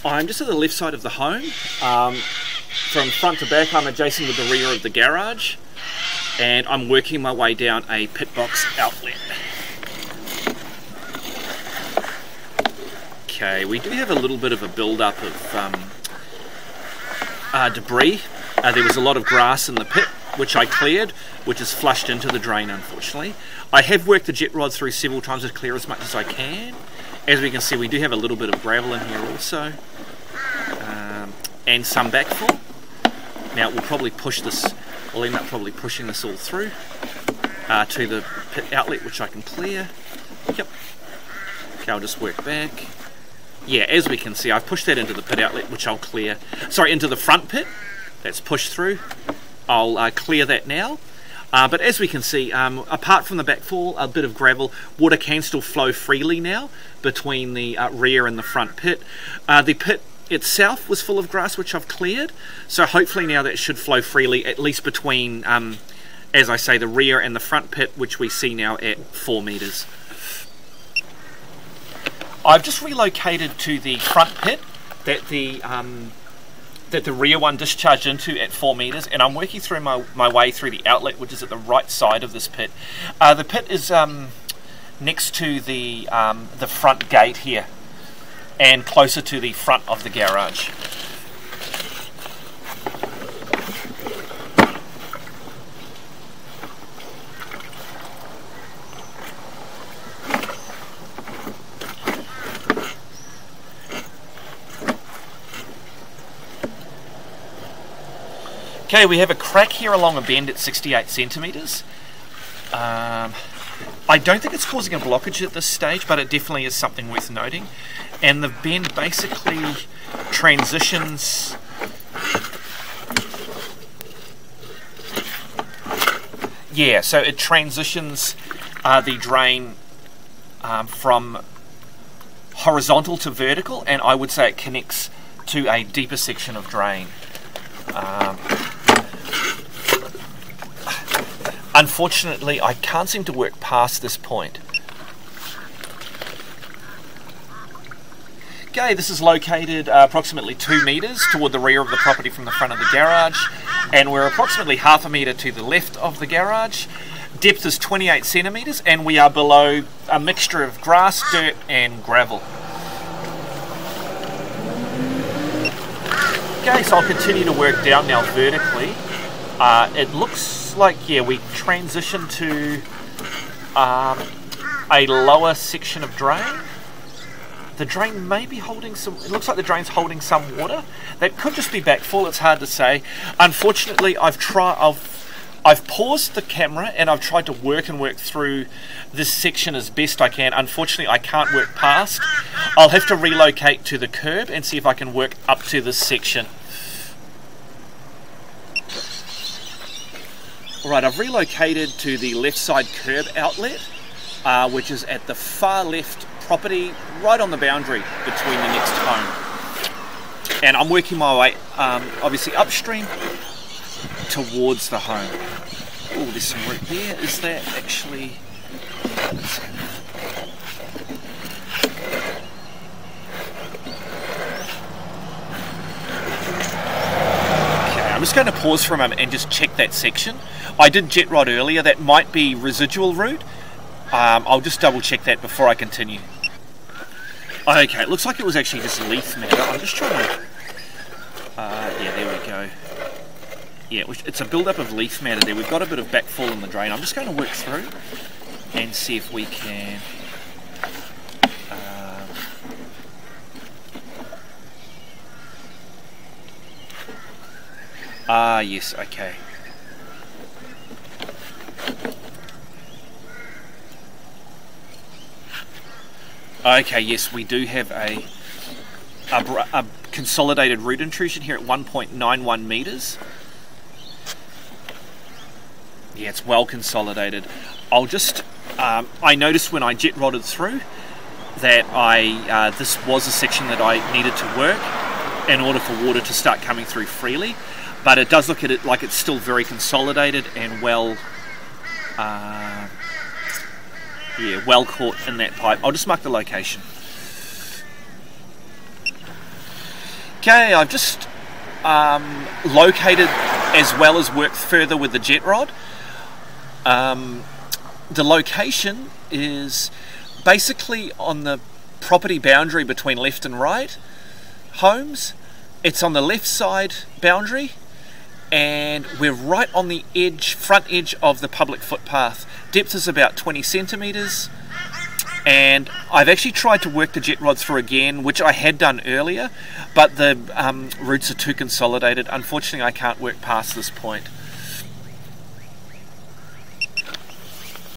I'm just at the left side of the home. From front to back, I'm adjacent with the rear of the garage, and I'm working my way down a pit box outlet. Okay, we do have a little bit of a build-up of debris. There was a lot of grass in the pit, which I cleared, which is flushed into the drain, unfortunately. I have worked the jet rod through several times to clear as much as I can. As we can see, we do have a little bit of gravel in here also, and some backfill. Now we'll probably push this, we'll end up probably pushing this all through to the pit outlet, which I can clear. Yep. Okay, I'll just work back. Yeah, as we can see, I've pushed that into the pit outlet, which I'll clear. Sorry, into the front pit. That's pushed through. I'll clear that now. But as we can see, apart from the backfall, a bit of gravel, water can still flow freely now between the rear and the front pit. The pit itself was full of grass, which I've cleared. So hopefully now that should flow freely, at least between, as I say, the rear and the front pit, which we see now at 4 meters. I've just relocated to the front pit that the rear one discharged into at 4 meters, and I'm working through my way through the outlet, which is at the right side of this pit. The pit is next to the front gate here, and closer to the front of the garage. Okay, we have a crack here along a bend at 68 centimetres. I don't think it's causing a blockage at this stage, but it definitely is something worth noting. And the bend basically transitions so it transitions the drain from horizontal to vertical, and I would say it connects to a deeper section of drain. Unfortunately, I can't seem to work past this point. Okay, this is located approximately 2 meters toward the rear of the property from the front of the garage, and we're approximately half a meter to the left of the garage. Depth is 28 centimeters, and we are below a mixture of grass, dirt, and gravel. Okay, so I'll continue to work down now vertically. It looks like, we transition to a lower section of drain. The drain may be holding some, it looks like the drain's holding some water. That could just be backfall, it's hard to say. Unfortunately, I've paused the camera and I've tried to work through this section as best I can. Unfortunately, I can't work past. I'll have to relocate to the curb and see if I can work up to this section. Alright, I've relocated to the left side curb outlet, which is at the far left property, right on the boundary between the next home. And I'm working my way, obviously upstream, towards the home. Oh, there's some work there. Is that actually... I'm just going to pause for a moment and just check that section. I did jet rod earlier, that might be residual root. I'll just double check that before I continue. Okay, it looks like it was actually just leaf matter. I'm just trying to... yeah, there we go. Yeah, it's a build-up of leaf matter there. We've got a bit of backfall in the drain. I'm just going to work through and see if we can... yes, okay. Okay, yes, we do have a consolidated root intrusion here at 1.91 meters. Yeah, it's well consolidated. I'll just, I noticed when I jet rodded through that this was a section that I needed to work in order for water to start coming through freely. But it does look at it like it's still very consolidated and well caught in that pipe. I'll just mark the location. Okay, I've just located as well as worked further with the jet rod. The location is basically on the property boundary between left and right homes. It's on the left side boundary, and we're right on the front edge of the public footpath. Depth is about 20 centimetres, and I've actually tried to work the jet rod through again, which I had done earlier, but the roots are too consolidated. Unfortunately, I can't work past this point.